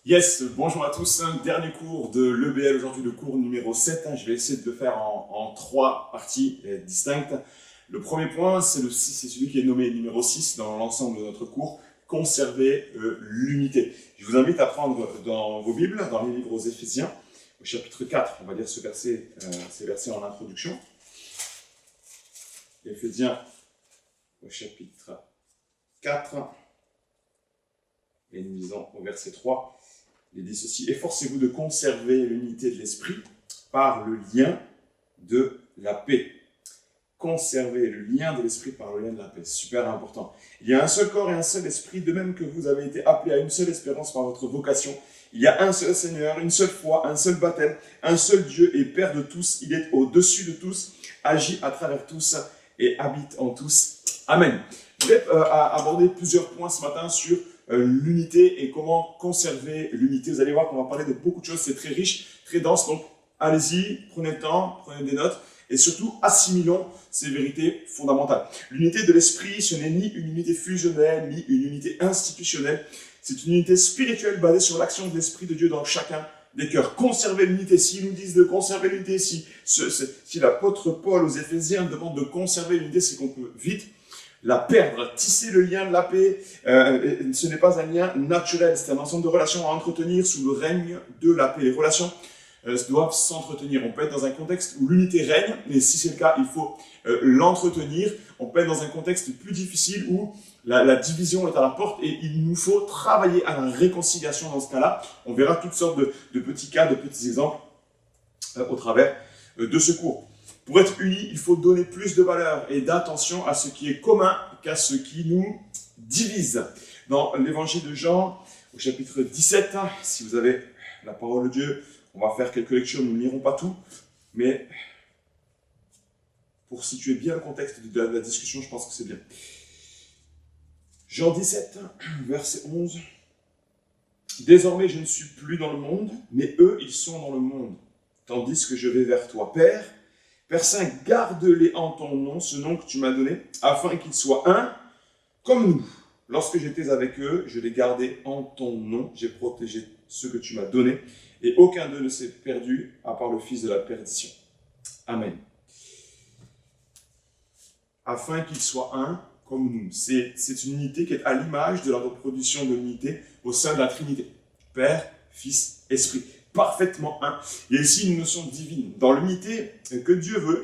Yes, bonjour à tous, dernier cours de l'EBL, aujourd'hui le cours numéro 7, je vais essayer de le faire en 3 parties distinctes. Le premier point, c'est celui qui est nommé numéro 6 dans l'ensemble de notre cours, conserver l'unité. Je vous invite à prendre dans vos Bibles, dans les livres aux Éphésiens, au chapitre 4, on va dire ces versets en introduction. Éphésiens au chapitre 4, et nous lisons au verset 3. Il dit ceci: efforcez-vous de conserver l'unité de l'esprit par le lien de la paix. Conserver le lien de l'esprit par le lien de la paix, super important. Il y a un seul corps et un seul esprit, de même que vous avez été appelés à une seule espérance par votre vocation. Il y a un seul Seigneur, une seule foi, un seul baptême, un seul Dieu et Père de tous. Il est au-dessus de tous, agit à travers tous et habite en tous. Amen. Je vais aborder plusieurs points ce matin sur l'unité et comment conserver l'unité. Vous allez voir qu'on va parler de beaucoup de choses, c'est très riche, très dense, donc allez-y, prenez le temps, prenez des notes et surtout assimilons ces vérités fondamentales. L'unité de l'esprit, ce n'est ni une unité fusionnelle, ni une unité institutionnelle, c'est une unité spirituelle basée sur l'action de l'Esprit de Dieu dans chacun des cœurs. Conserver l'unité, s'ils nous disent de conserver l'unité, si l'apôtre Paul aux Éphésiens demande de conserver l'unité, c'est qu'on peut vite la perdre, tisser le lien de la paix. Ce n'est pas un lien naturel, c'est un ensemble de relations à entretenir sous le règne de la paix. Les relations doivent s'entretenir. On peut être dans un contexte où l'unité règne, mais si c'est le cas, il faut l'entretenir. On peut être dans un contexte plus difficile où la division est à la porte et il nous faut travailler à la réconciliation dans ce cas-là. On verra toutes sortes de petits cas, de petits exemples au travers de ce cours. Pour être unis, il faut donner plus de valeur et d'attention à ce qui est commun qu'à ce qui nous divise. Dans l'évangile de Jean, au chapitre 17, si vous avez la parole de Dieu, on va faire quelques lectures, nous ne lirons pas tout, mais pour situer bien le contexte de la discussion, je pense que c'est bien. Jean 17, verset 11. « Désormais, je ne suis plus dans le monde, mais eux, ils sont dans le monde, tandis que je vais vers toi, Père. Père Saint, garde-les en ton nom, ce nom que tu m'as donné, afin qu'ils soient un comme nous. Lorsque j'étais avec eux, je les gardais en ton nom, j'ai protégé ceux que tu m'as donnés, et aucun d'eux ne s'est perdu, à part le fils de la perdition. Amen. » Afin qu'ils soient un comme nous. C'est une unité qui est à l'image de la reproduction de l'unité au sein de la Trinité. Père, Fils, Esprit. Parfaitement un. Il y a ici une notion divine. Dans l'unité que Dieu veut,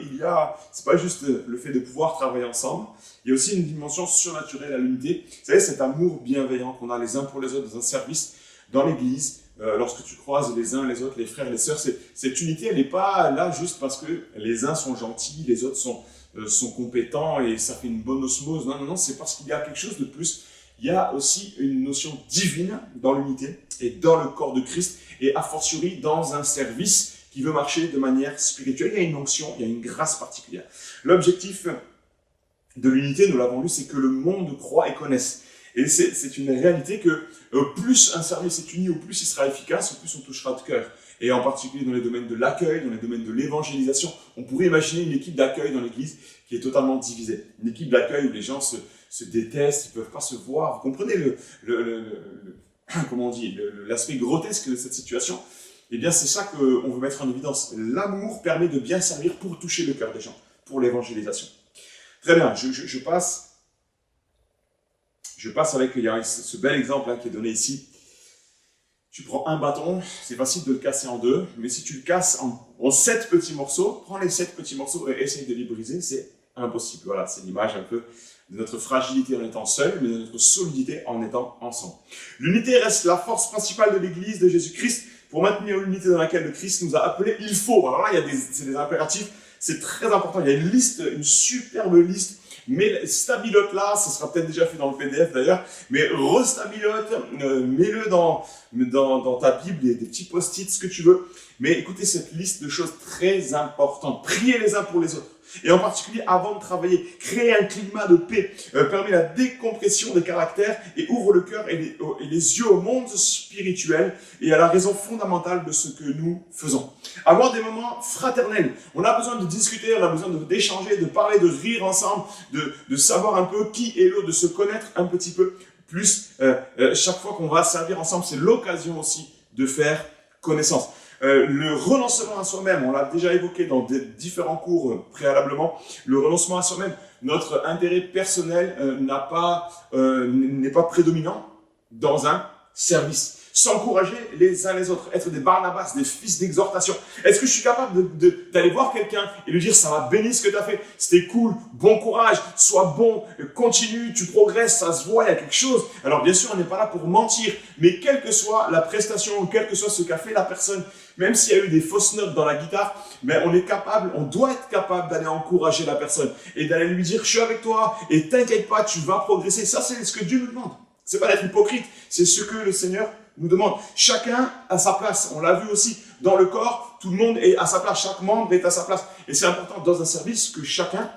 c'est pas juste le fait de pouvoir travailler ensemble, il y a aussi une dimension surnaturelle à l'unité. Vous savez, cet amour bienveillant qu'on a les uns pour les autres dans un service, dans l'église, lorsque tu croises les uns les autres, les frères et les sœurs, cette unité, elle n'est pas là juste parce que les uns sont gentils, les autres sont compétents et ça fait une bonne osmose. Non, non, non, c'est parce qu'il y a quelque chose de plus. Il y a aussi une notion divine dans l'unité et dans le corps de Christ et a fortiori dans un service qui veut marcher de manière spirituelle. Il y a une onction, il y a une grâce particulière. L'objectif de l'unité, nous l'avons lu, c'est que le monde croit et connaisse. Et c'est une réalité que plus un service est uni, au plus il sera efficace, au plus on touchera de cœur. Et en particulier dans les domaines de l'accueil, dans les domaines de l'évangélisation, on pourrait imaginer une équipe d'accueil dans l'église qui est totalement divisée. Une équipe d'accueil où les gens se détestent, ils ne peuvent pas se voir. Vous comprenez comment on dit, l'aspect grotesque de cette situation? Eh bien, c'est ça qu'on veut mettre en évidence. L'amour permet de bien servir pour toucher le cœur des gens, pour l'évangélisation. Très bien, je passe avec, il y a ce bel exemple qui est donné ici. Tu prends un bâton, c'est facile de le casser en deux, mais si tu le casses en 7 petits morceaux, prends les 7 petits morceaux et essaye de les briser, c'est impossible. Voilà, c'est l'image un peu de notre fragilité en étant seul, mais de notre solidité en étant ensemble. L'unité reste la force principale de l'Église de Jésus-Christ. Pour maintenir l'unité dans laquelle le Christ nous a appelés, il faut. Alors là, c'est des impératifs, c'est très important. Il y a une liste, une superbe liste. Mais stabilote là, ça sera peut-être déjà fait dans le PDF d'ailleurs, mais restabilote, mets-le dans ta Bible, des petits post-it, ce que tu veux. Mais écoutez cette liste de choses très importantes. Priez les uns pour les autres. Et en particulier, avant de travailler, créer un climat de paix, permet la décompression des caractères et ouvre le cœur et les yeux au monde spirituel et à la raison fondamentale de ce que nous faisons. Avoir des moments fraternels. On a besoin de discuter, on a besoin d'échanger, de parler, de rire ensemble, de savoir un peu qui est l'autre, de se connaître un petit peu plus chaque fois qu'on va servir ensemble, c'est l'occasion aussi de faire connaissance. Le renoncement à soi-même, on l'a déjà évoqué dans différents cours préalablement, le renoncement à soi-même, notre intérêt personnel n'est pas prédominant dans un service. S'encourager les uns les autres, être des Barnabas, des fils d'exhortation. Est-ce que je suis capable d'aller voir quelqu'un et lui dire ça va bénir ce que tu as fait, c'était cool, bon courage, sois bon, continue, tu progresses, ça se voit, il y a quelque chose. Alors bien sûr, on n'est pas là pour mentir, mais quelle que soit la prestation, quel que soit ce qu'a fait la personne, même s'il y a eu des fausses notes dans la guitare, mais on doit être capable d'aller encourager la personne et d'aller lui dire je suis avec toi et t'inquiète pas, tu vas progresser. Ça, c'est ce que Dieu nous demande. C'est pas d'être hypocrite, c'est ce que le Seigneur nous demande. Chacun a sa place. On l'a vu aussi dans le corps, tout le monde est à sa place, chaque membre est à sa place. Et c'est important dans un service que chacun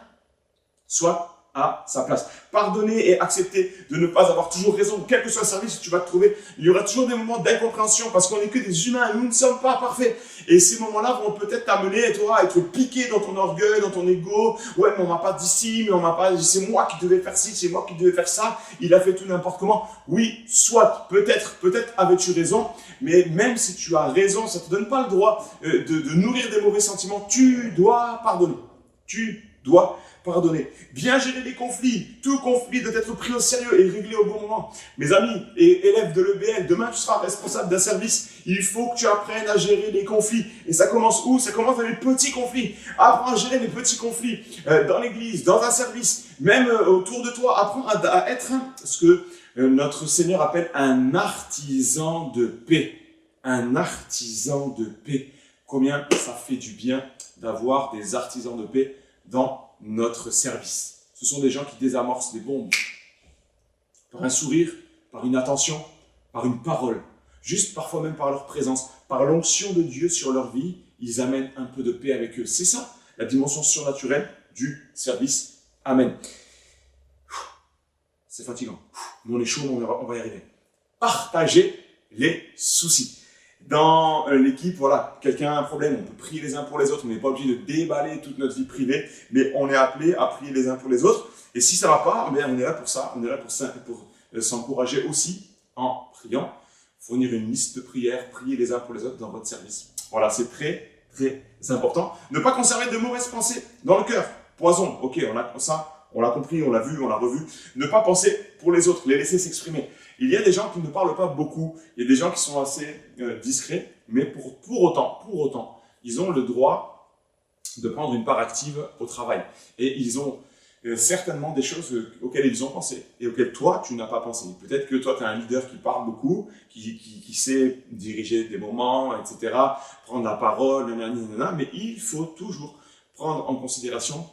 soit à sa place. Pardonner et accepter de ne pas avoir toujours raison, quel que soit le service que tu vas te trouver, il y aura toujours des moments d'incompréhension parce qu'on n'est que des humains et nous ne sommes pas parfaits. Et ces moments-là vont peut-être t'amener, toi, à être piqué dans ton orgueil, dans ton ego. Ouais, mais on m'a pas dit ci, mais on m'a pas dit, c'est moi qui devais faire ci, c'est moi qui devais faire ça. Il a fait tout n'importe comment. Oui, soit, peut-être avais-tu raison, mais même si tu as raison, ça te donne pas le droit de nourrir des mauvais sentiments. Tu dois pardonner. Tu dois pardonner. Bien gérer les conflits. Tout conflit doit être pris au sérieux et réglé au bon moment. Mes amis et élèves de l'EBL, demain tu seras responsable d'un service. Il faut que tu apprennes à gérer les conflits. Et ça commence où? Ça commence dans les petits conflits. Apprends à gérer les petits conflits dans l'église, dans un service, même autour de toi. Apprends à être ce que notre Seigneur appelle un artisan de paix. Un artisan de paix. Combien ça fait du bien d'avoir des artisans de paix dans notre service. Ce sont des gens qui désamorcent des bombes par un sourire, par une attention, par une parole, juste parfois même par leur présence, par l'onction de Dieu sur leur vie, ils amènent un peu de paix avec eux. C'est ça, la dimension surnaturelle du service. Amen. C'est fatigant. Nous on est chaud, on va y arriver. Partagez les soucis. Dans l'équipe, voilà, quelqu'un a un problème, on peut prier les uns pour les autres, on n'est pas obligé de déballer toute notre vie privée, mais on est appelé à prier les uns pour les autres. Et si ça ne va pas, eh bien, on est là pour ça, on est là pour s'encourager aussi en priant, fournir une liste de prières, prier les uns pour les autres dans votre service. Voilà, c'est très, très important. Ne pas conserver de mauvaises pensées dans le cœur. Poison, ok, on l'a compris, on l'a vu, on l'a revu. Ne pas penser pour les autres, les laisser s'exprimer. Il y a des gens qui ne parlent pas beaucoup, il y a des gens qui sont assez discrets, mais pour autant, ils ont le droit de prendre une part active au travail. Et ils ont certainement des choses auxquelles ils ont pensé et auxquelles toi, tu n'as pas pensé. Peut-être que toi, tu es un leader qui parle beaucoup, qui sait diriger des moments, etc., prendre la parole, mais il faut toujours prendre en considération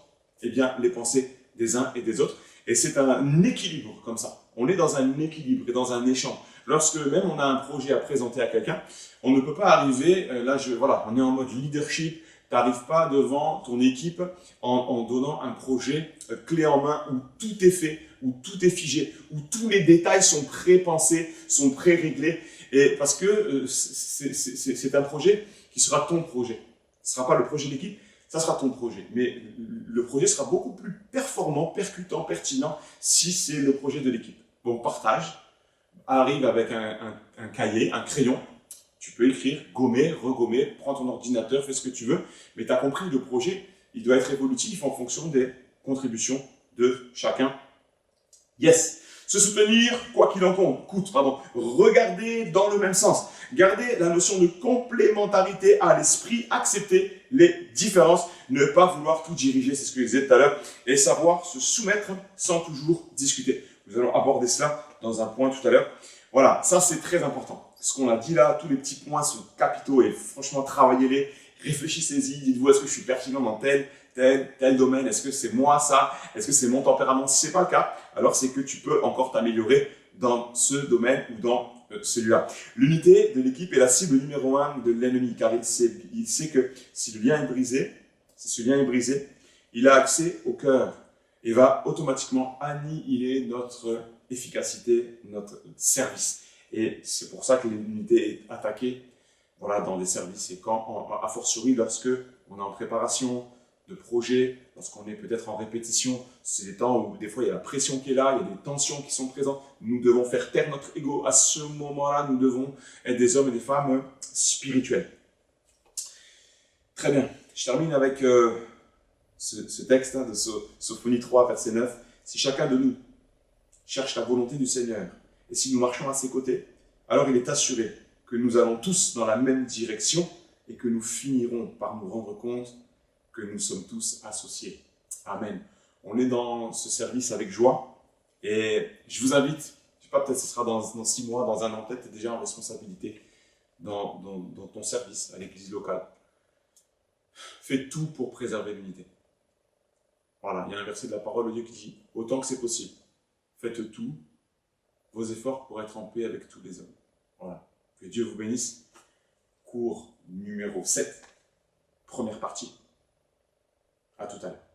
les pensées des uns et des autres. Et c'est un équilibre comme ça. On est dans un équilibre et dans un échange. Lorsque même on a un projet à présenter à quelqu'un, on ne peut pas arriver, on est en mode leadership, tu n'arrives pas devant ton équipe en donnant un projet clé en main où tout est fait, où tout est figé, où tous les détails sont pré-pensés, sont pré-réglés. Et parce que c'est un projet qui sera ton projet. Ce ne sera pas le projet de l'équipe, ça sera ton projet. Mais le projet sera beaucoup plus performant, percutant, pertinent si c'est le projet de l'équipe. Donc partage, arrive avec un cahier, un crayon, tu peux écrire, gommer, regommer, prends ton ordinateur, fais ce que tu veux, mais tu as compris, le projet, il doit être évolutif en fonction des contributions de chacun. Yes! Se soutenir, quoi qu'il en coûte, regarder dans le même sens, garder la notion de complémentarité à l'esprit, accepter les différences, ne pas vouloir tout diriger, c'est ce que je disais tout à l'heure, et savoir se soumettre sans toujours discuter. Nous allons aborder cela dans un point tout à l'heure. Voilà, ça c'est très important. Ce qu'on a dit là, tous les petits points sont capitaux et franchement, travaillez-les, réfléchissez-y, dites-vous, est-ce que je suis pertinent dans tel domaine? Est-ce que c'est moi ça? Est-ce que c'est mon tempérament? Si c'est pas le cas, alors c'est que tu peux encore t'améliorer dans ce domaine ou dans celui-là. L'unité de l'équipe est la cible numéro 1 de l'ennemi, car il sait que si ce lien est brisé, il a accès au cœur et va automatiquement annihiler notre efficacité, notre service. Et c'est pour ça que l'unité est attaquée dans des services. Et quand, a fortiori, lorsque on est en préparation de projet, lorsqu'on est peut-être en répétition, c'est des temps où des fois il y a la pression qui est là, il y a des tensions qui sont présentes. Nous devons faire taire notre ego. À ce moment-là, nous devons être des hommes et des femmes spirituels. Très bien. Je termine avec ce texte de Sophonie 3, verset 9. Si chacun de nous cherche la volonté du Seigneur, et si nous marchons à ses côtés, alors il est assuré que nous allons tous dans la même direction et que nous finirons par nous rendre compte que nous sommes tous associés. Amen. On est dans ce service avec joie et je vous invite, je ne sais pas, peut-être ce sera dans 6 mois, dans 1 an, peut-être tu es déjà en responsabilité dans ton service à l'église locale. Fais tout pour préserver l'unité. Voilà, il y a un verset de la parole de Dieu qui dit « Autant que c'est possible, faites tous vos efforts pour être en paix avec tous les hommes. » Voilà. Que Dieu vous bénisse. Cours numéro 7, première partie. À tout à l'heure.